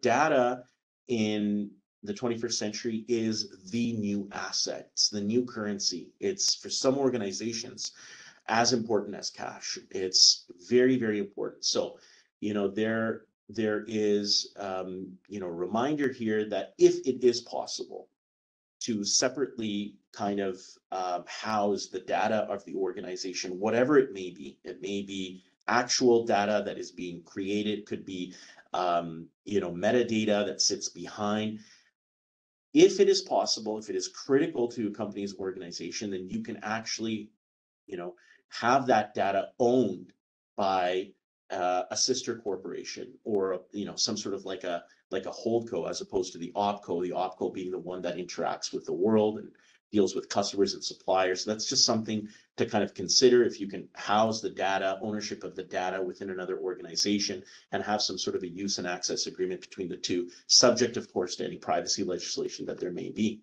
Data in the 21st century is the new asset. It's the new currency. It's, for some organizations, as important as cash. It's very, very important. So, there is, reminder here that if it is possible to separately kind of house the data of the organization, whatever it may be. It may be actual data that is being created, could be metadata that sits behind. If it is possible, if it is critical to a company's organization, then you can actually, have that data owned by a sister corporation, or some sort of like a holdco, as opposed to the opco being the one that interacts with the world and deals with customers and suppliers. So that's just something to kind of consider, if you can house the data, ownership of the data within another organization, and have some sort of a use and access agreement between the two, subject, of course, to any privacy legislation that there may be.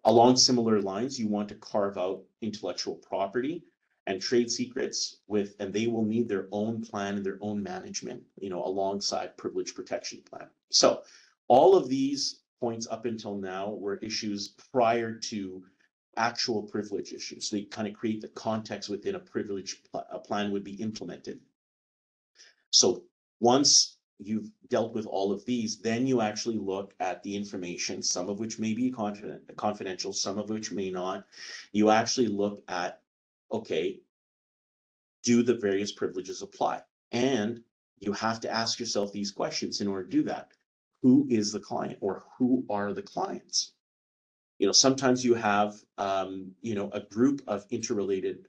Along similar lines, you want to carve out intellectual property and trade secrets and they will need their own plan and their own management, alongside privilege protection plan. So all of these points up until now were issues prior to actual privilege issues. So they kind of create the context within a privilege plan would be implemented. So once you've dealt with all of these, then you actually look at the information, some of which may be confidential, some of which may not. You actually look at, okay, do the various privileges apply? And you have to ask yourself these questions in order to do that. Who is the client, or who are the clients? Sometimes you have, a group of interrelated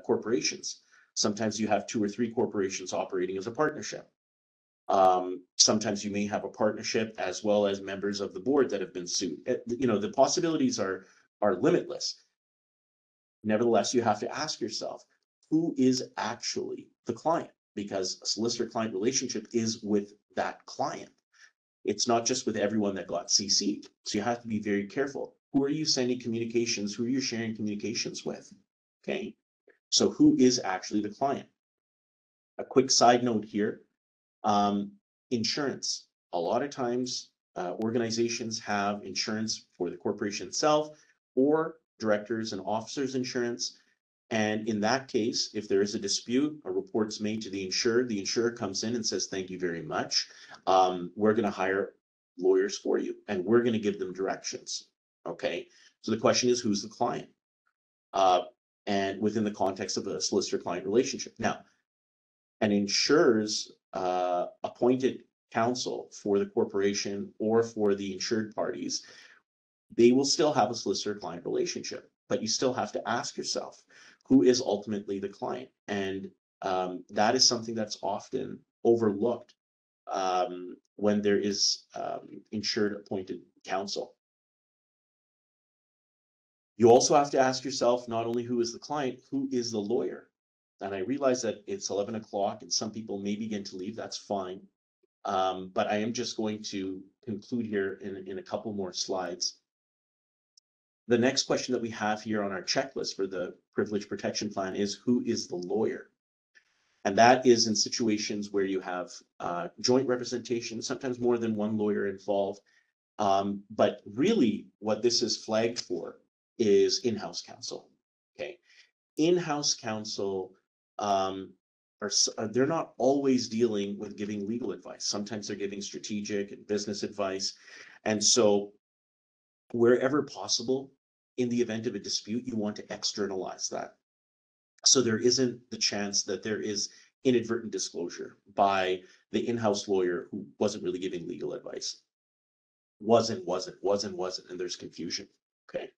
corporations. Sometimes you have 2 or 3 corporations operating as a partnership. Sometimes you may have a partnership as well as members of the board that have been sued. The possibilities are limitless. Nevertheless, you have to ask yourself, who is actually the client? Because a solicitor-client relationship is with that client. It's not just with everyone that got CC'd. So you have to be very careful. Who are you sending communications? Who are you sharing communications with? Okay. So who is actually the client? A quick side note here. Insurance. A lot of times organizations have insurance for the corporation itself, or directors and officers insurance. And in that case, if there is a dispute, a report's made to the insurer comes in and says, thank you very much. We're going to hire lawyers for you, and we're going to give them directions. Okay. So the question is, who's the client? And within the context of a solicitor-client relationship. Now, an insurer's appointed counsel for the corporation or for the insured parties, they will still have a solicitor-client relationship, but you still have to ask yourself, who is ultimately the client? And that is something that's often overlooked when there is insured appointed counsel. You also have to ask yourself, not only who is the client, who is the lawyer? And I realize that it's 11 o'clock and some people may begin to leave. That's fine. But I am just going to conclude here in a couple more slides. The next question that we have here on our checklist for the privilege protection plan is, who is the lawyer? And that is in situations where you have joint representation, sometimes more than one lawyer involved. But really what this is flagged for is in-house counsel. Okay. In-house counsel they're not always dealing with giving legal advice. Sometimes they're giving strategic and business advice. And so wherever possible, in the event of a dispute, you want to externalize that. So there isn't the chance that there is inadvertent disclosure by the in-house lawyer who wasn't really giving legal advice. Wasn't, and there's confusion. Okay.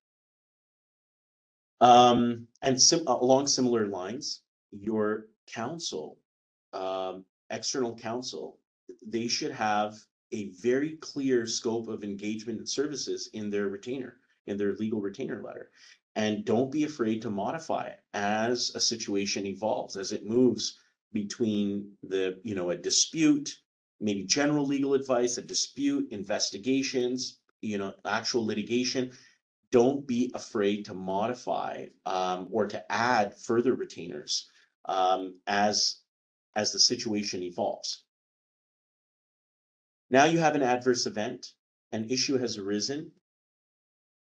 And along similar lines, your counsel, external counsel, they should have a very clear scope of engagement and services in their retainer, in their legal retainer letter. And don't be afraid to modify it as a situation evolves, as it moves between the, a dispute, maybe general legal advice, a dispute, investigations, actual litigation. Don't be afraid to modify or to add further retainers as the situation evolves. Now you have an adverse event, an issue has arisen.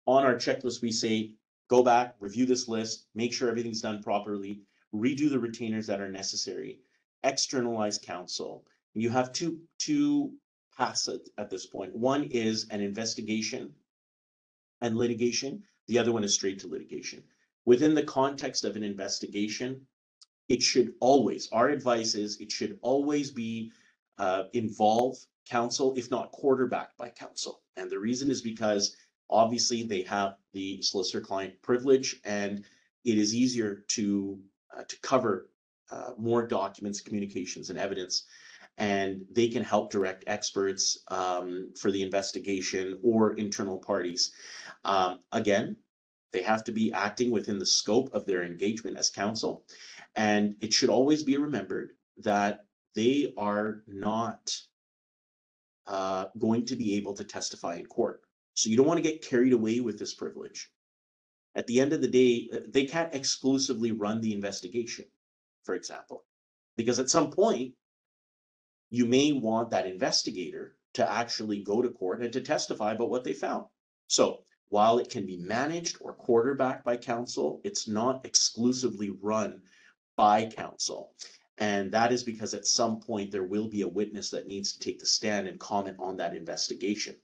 On our checklist, we say, go back, review this list, make sure everything's done properly, redo the retainers that are necessary, externalize counsel. You have two paths at this point. One is an investigation and litigation. The other one is straight to litigation. Within the context of an investigation, it should always, our advice is it should always be involve counsel, if not quarterbacked by counsel. And the reason is because obviously they have the solicitor-client privilege, and it is easier to cover more documents, communications, and evidence, and they can help direct experts for the investigation or internal parties. Again, they have to be acting within the scope of their engagement as counsel, and it should always be remembered that they are not going to be able to testify in court. So you don't want to get carried away with this privilege. At the end of the day, they can't exclusively run the investigation, for example, because at some point, you may want that investigator to actually go to court and to testify about what they found. So while it can be managed or quarterbacked by counsel, it's not exclusively run by counsel. And that is because at some point there will be a witness that needs to take the stand and comment on that investigation.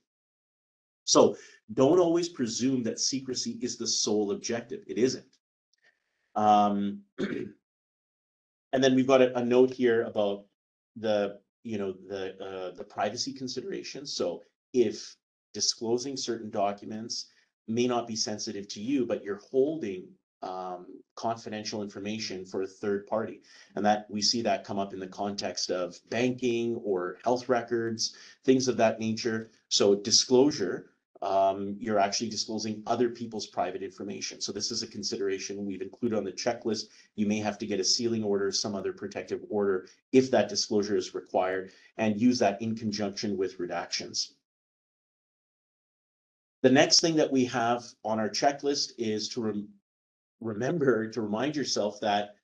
So don't always presume that secrecy is the sole objective. It isn't. And then we've got a note here about the privacy considerations. So if disclosing certain documents may not be sensitive to you, but you're holding confidential information for a third party, and that we see that come up in the context of banking or health records, things of that nature. So disclosure, you're actually disclosing other people's private information. So this is a consideration we've included on the checklist. You may have to get a sealing order, some other protective order if that disclosure is required, and use that in conjunction with redactions. The next thing that we have on our checklist is to remind yourself that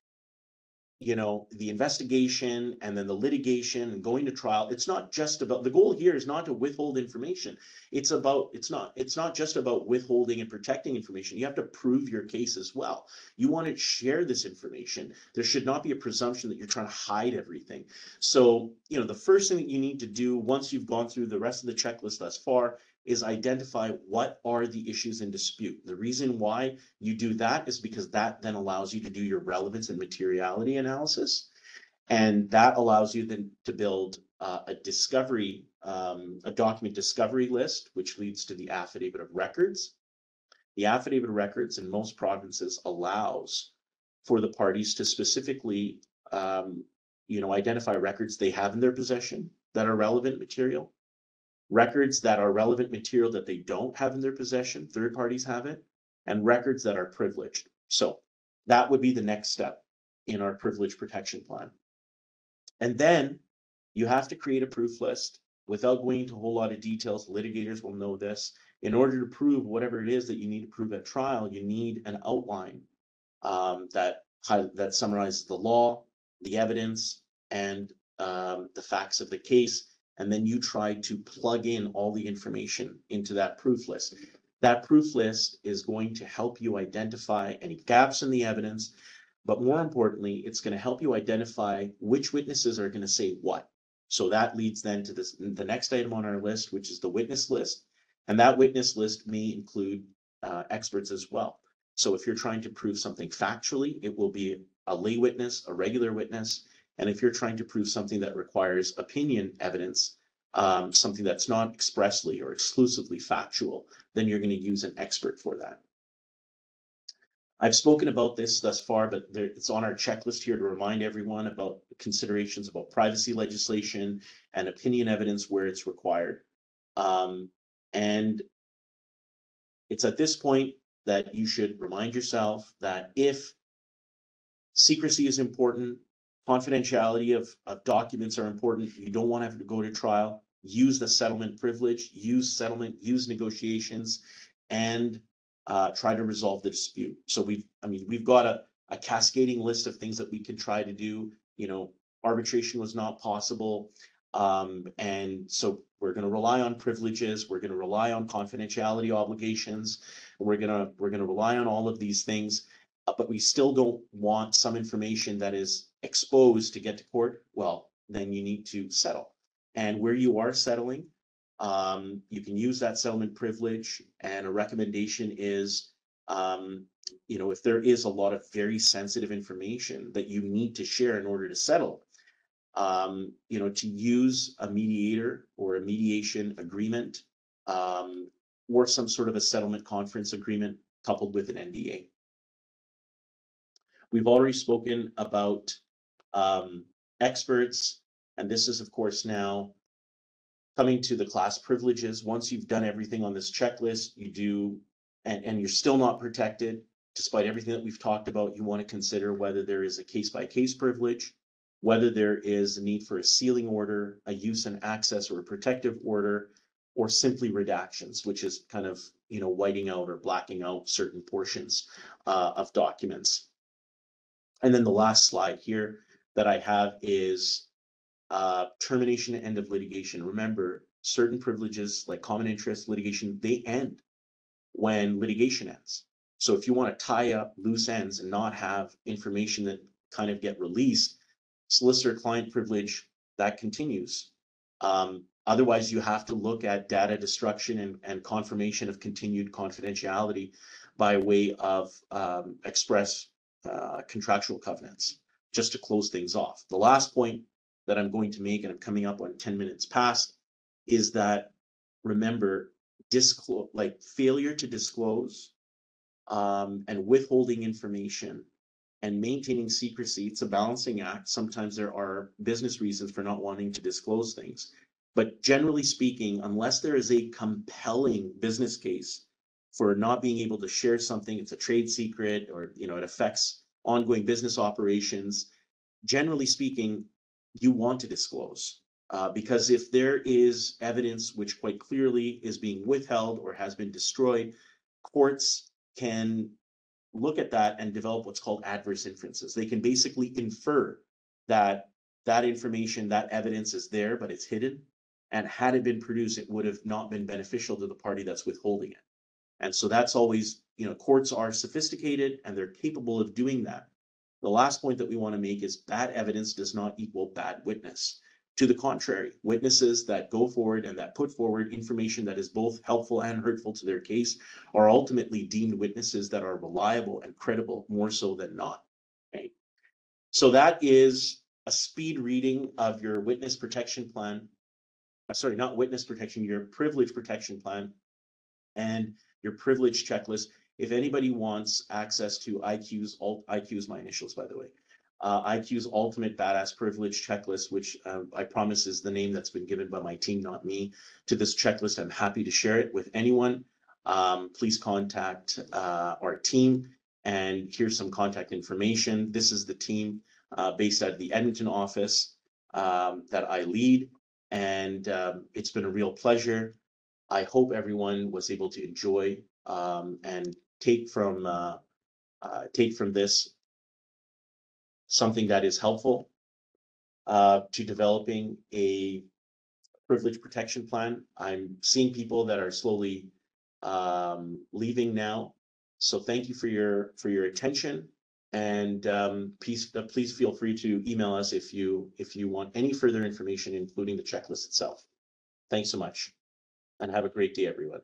the investigation and then the litigation and going to trial, it's not just about, the goal here is not to withhold information. It's not just about withholding and protecting information. You have to prove your case as well. You want to share this information. There should not be a presumption that you're trying to hide everything. So, the first thing that you need to do once you've gone through the rest of the checklist thus far is identify what are the issues in dispute. The reason why you do that is because that then allows you to do your relevance and materiality analysis. And that allows you then to build a document discovery list, which leads to the affidavit of records. The affidavit of records in most provinces allows for the parties to specifically, identify records they have in their possession that are relevant material, records that are relevant material that they don't have in their possession, third parties have it, and records that are privileged. So that would be the next step in our privilege protection plan. And then you have to create a proof list without going into a whole lot of details. Litigators will know this. In order to prove whatever it is that you need to prove at trial, you need an outline that summarizes the law, the evidence, and the facts of the case. And then you try to plug in all the information into that proof list. That proof list is going to help you identify any gaps in the evidence, but more importantly, it's going to help you identify which witnesses are going to say what. So that leads then to the next item on our list, which is the witness list. And that witness list may include experts as well. So if you're trying to prove something factually, it will be a lay witness, a regular witness. And if you're trying to prove something that requires opinion evidence, something that's not expressly or exclusively factual, then you're going to use an expert for that. I've spoken about this thus far, but it's on our checklist here to remind everyone about considerations about privacy legislation and opinion evidence where it's required. And it's at this point that you should remind yourself that if secrecy is important, confidentiality of documents are important, you don't want to have to go to trial, use the settlement privilege, use negotiations, and try to resolve the dispute. So we've got a cascading list of things that we can try to do. Arbitration was not possible. And so we're going to rely on privileges. We're going to rely on confidentiality obligations. We're going to rely on all of these things, but we still don't want some information that is exposed to get to court. Well, then you need to settle. And where you are settling, you can use that settlement privilege. And a recommendation is, if there is a lot of very sensitive information that you need to share in order to settle, to use a mediator or a mediation agreement, or some sort of a settlement conference agreement coupled with an NDA. We've already spoken about experts, and this is, of course, now coming to the class privileges. Once you've done everything on this checklist, you do, and you're still not protected, despite everything that we've talked about, you want to consider whether there is a case-by-case privilege, whether there is a need for a sealing order, a use and access or a protective order, or simply redactions, which is kind of, whiting out or blacking out certain portions of documents. And then the last slide here that I have is termination and end of litigation. Remember, certain privileges like common interest litigation, they end when litigation ends. So if you want to tie up loose ends and not have information that kind of get released, solicitor-client privilege, that continues. Otherwise, you have to look at data destruction and confirmation of continued confidentiality by way of express contractual covenants, just to close things off. The last point that I'm going to make, and I'm coming up on 10 minutes past, is that remember, failure to disclose and withholding information and maintaining secrecy, it's a balancing act. Sometimes there are business reasons for not wanting to disclose things. But generally speaking, unless there is a compelling business case for not being able to share something, it's a trade secret, or it affects ongoing business operations, generally speaking, you want to disclose. Because if there is evidence which quite clearly is being withheld or has been destroyed, courts can look at that and develop what's called adverse inferences. They can basically infer that that information, that evidence is there, but it's hidden. And had it been produced, it would have not been beneficial to the party that's withholding it. And so that's always, courts are sophisticated and they're capable of doing that. The last point that we want to make is bad evidence does not equal bad witness. To the contrary, witnesses that go forward and that put forward information that is both helpful and hurtful to their case are ultimately deemed witnesses that are reliable and credible, more so than not. Okay? So that is a speed reading of your witness protection plan. Sorry, not witness protection, your privilege protection plan and your privilege checklist. If anybody wants access to IQ's my initials, by the way, IQ's Ultimate Badass Privilege Checklist, which I promise is the name that's been given by my team, not me, to this checklist. I'm happy to share it with anyone. Please contact our team, and here's some contact information. This is the team based out of the Edmonton office that I lead, and it's been a real pleasure. I hope everyone was able to enjoy and take from this something that is helpful to developing a privilege protection plan. I'm seeing people that are slowly leaving now. So thank you for your attention, and please feel free to email us if you want any further information, including the checklist itself. Thanks so much, and have a great day, everyone.